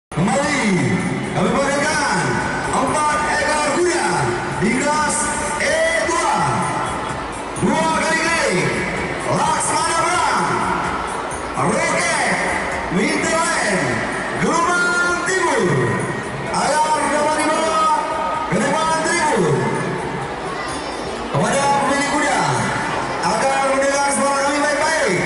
Kembali kami perkenalkan 4 ekor kuda di kelas E2 2 kali klik Laksmana Perang Roket Winterland Gelombang Timur agar dapat dibawa ke depan tribun. Kepada pemilik kuda agar mendengar suara kami baik-baik.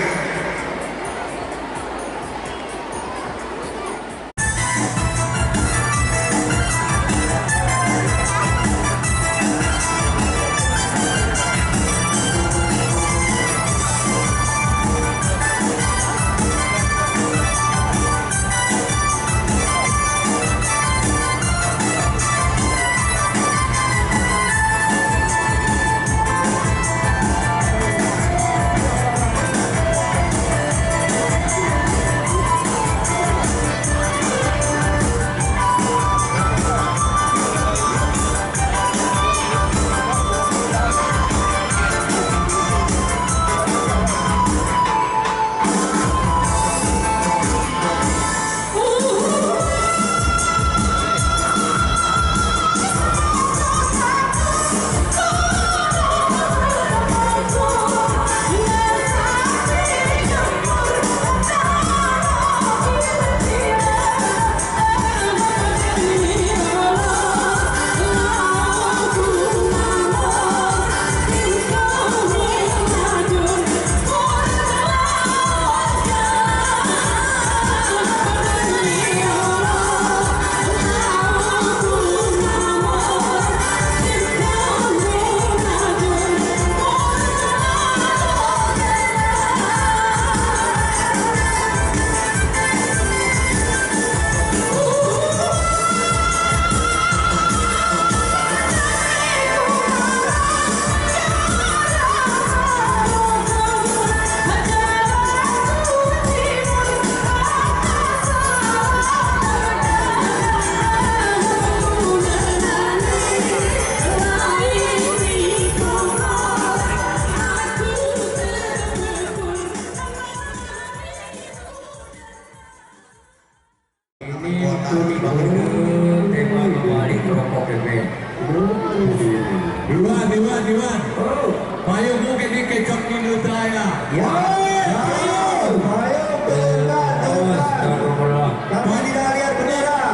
Diwan. Payung mungkin ini kecok Indo Jaya. Ya, payung benar. Kami tidak lihat bendera.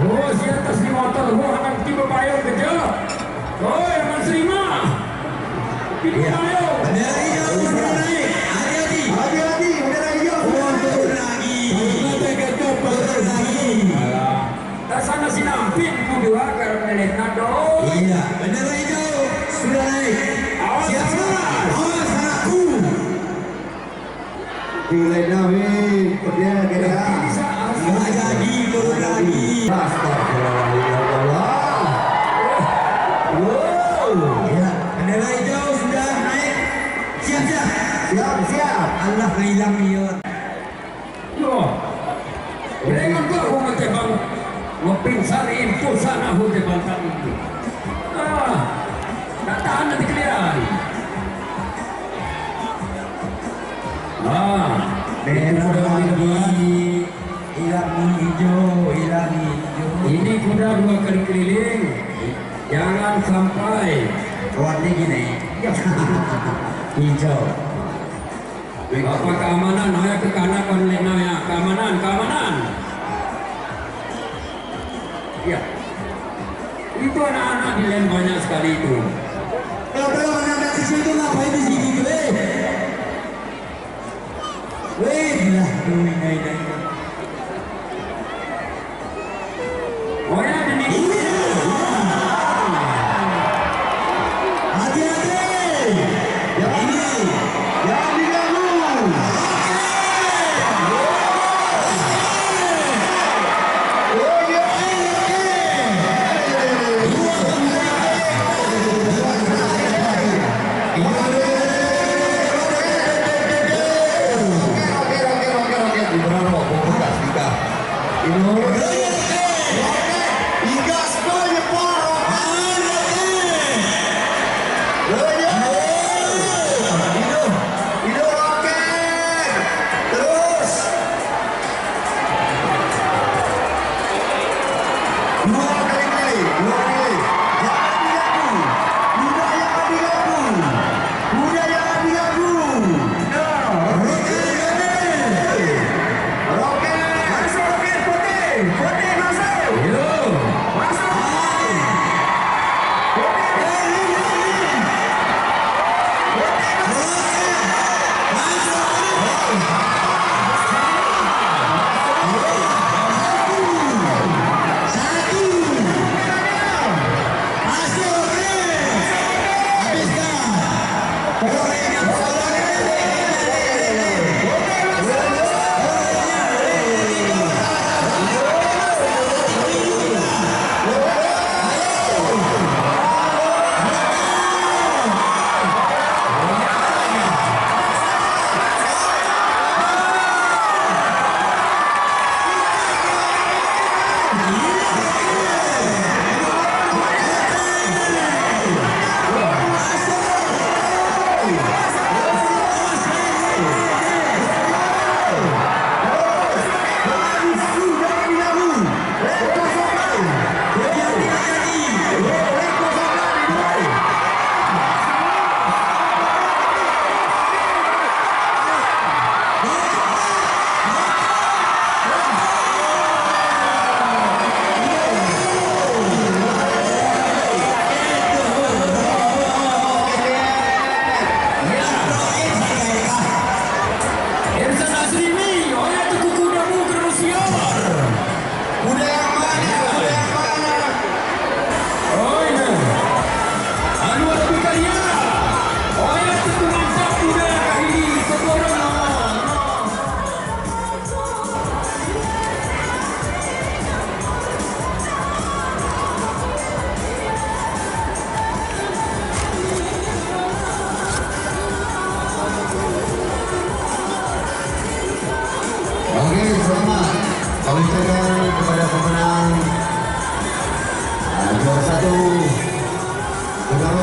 Oh, si atas di motor, akan tiba payung kejap. Oh, yang terima. Ini payung. Bendera hijau sudah naik. Hati-hati, bendera hijau sudah naik. Lagi. Kecok lagi. Tak sana sinampin dua karena melek nado. Iya, bendera hijau sudah naik. Awas anakku. Gila Nabi, dia Nggak jadi, turun lagi. Astagfirullah. Ya, bendera hijau sudah naik. Siap. Allah hilang dia. Yo, dengan baru macam bang, ngepingsan info sana hujan bantang itu. Tak tahan nanti kelihatan. Bendera lagi. Hilang hijau. Ini kuda 2 kali keliling. Jangan sampai Warnanya gini. hijau. Apa keamanan? Naya ke kanan kon naya. Keamanan. Ya. Itu anak-anak di lain banyak sekali itu. Kalau anak kecil itu ngapain di sini gue? Gila. Oh ya, ini. Hati-hati. Jangan diganggu. Kami ucapkan kepada pemenang juara 1 bersama